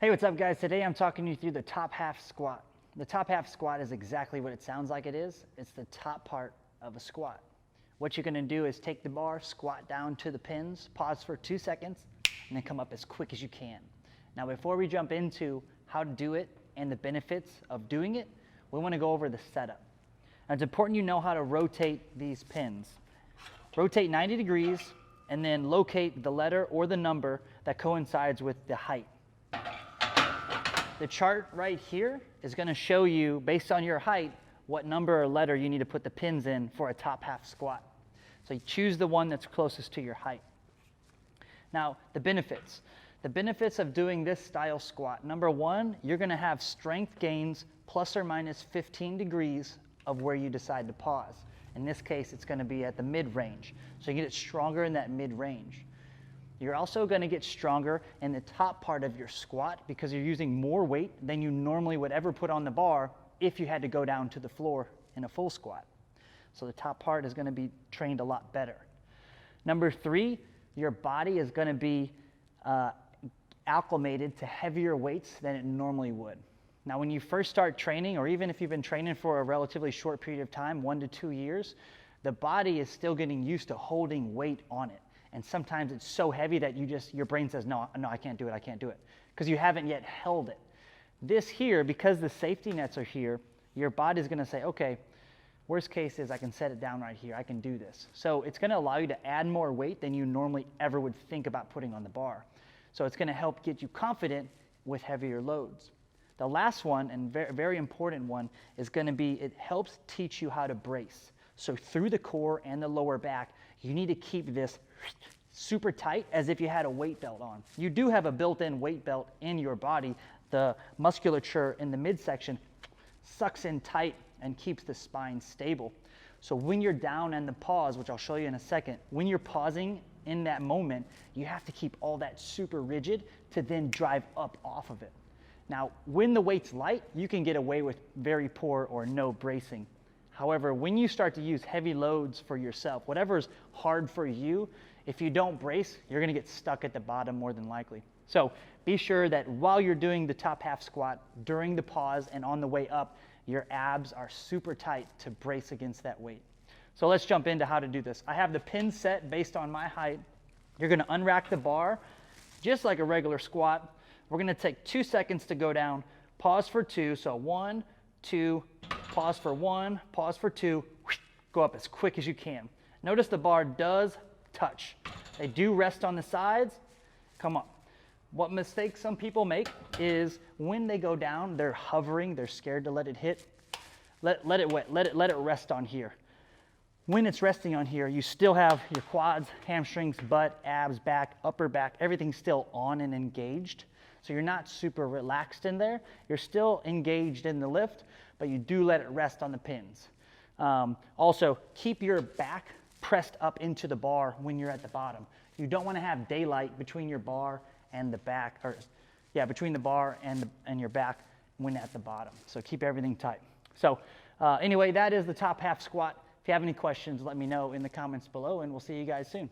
Hey, what's up guys? Today I'm talking you through the top half squat. The top half squat is exactly what it sounds like it is. It's the top part of a squat. What you're gonna do is take the bar, squat down to the pins, pause for 2 seconds, and then come up as quick as you can. Now before we jump into how to do it and the benefits of doing it, we wanna go over the setup. Now it's important you know how to rotate these pins. Rotate 90 degrees and then locate the letter or the number that coincides with the height. The chart right here is going to show you, based on your height, what number or letter you need to put the pins in for a top half squat. So you choose the one that's closest to your height. Now, the benefits. The benefits of doing this style squat. Number one, you're going to have strength gains plus or minus 15 degrees of where you decide to pause. In this case, it's going to be at the mid-range. So you get stronger in that mid-range. You're also going to get stronger in the top part of your squat because you're using more weight than you normally would ever put on the bar if you had to go down to the floor in a full squat. So the top part is going to be trained a lot better. Number three, your body is going to be acclimated to heavier weights than it normally would. Now, when you first start training, or even if you've been training for a relatively short period of time, 1 to 2 years, the body is still getting used to holding weight on it. And sometimes it's so heavy that your brain says, no, I can't do it, because you haven't yet held it. This here, because the safety nets are here, your body's gonna say, okay, worst case is I can set it down right here, I can do this. So it's gonna allow you to add more weight than you normally ever would think about putting on the bar. So it's gonna help get you confident with heavier loads. The last one, and very, very important one, is gonna be, it helps teach you how to brace. So through the core and the lower back, you need to keep this super tight as if you had a weight belt on. You do have a built-in weight belt in your body. The musculature in the midsection sucks in tight and keeps the spine stable. So when you're down in the pause, which I'll show you in a second, when you're pausing in that moment, you have to keep all that super rigid to then drive up off of it. Now, when the weight's light, you can get away with very poor or no bracing. However, when you start to use heavy loads for yourself, whatever's hard for you, if you don't brace, you're gonna get stuck at the bottom more than likely. So be sure that while you're doing the top half squat, during the pause and on the way up, your abs are super tight to brace against that weight. So let's jump into how to do this. I have the pins set based on my height. You're gonna unrack the bar, just like a regular squat. We're gonna take 2 seconds to go down, pause for 2, so 1, 2, pause for 1, pause for 2, go up as quick as you can. Notice the bar does touch. They do rest on the sides, come up. What mistake some people make is when they go down, they're hovering, they're scared to let it hit. Let it rest on here. When it's resting on here, you still have your quads, hamstrings, butt, abs, back, upper back, everything's still on and engaged. So you're not super relaxed in there. You're still engaged in the lift, but you do let it rest on the pins. Also, keep your back pressed up into the bar when you're at the bottom. You don't want to have daylight between your bar and the back, between the bar and your back when at the bottom. So keep everything tight. So anyway, that is the top half squat. If you have any questions, let me know in the comments below, and we'll see you guys soon.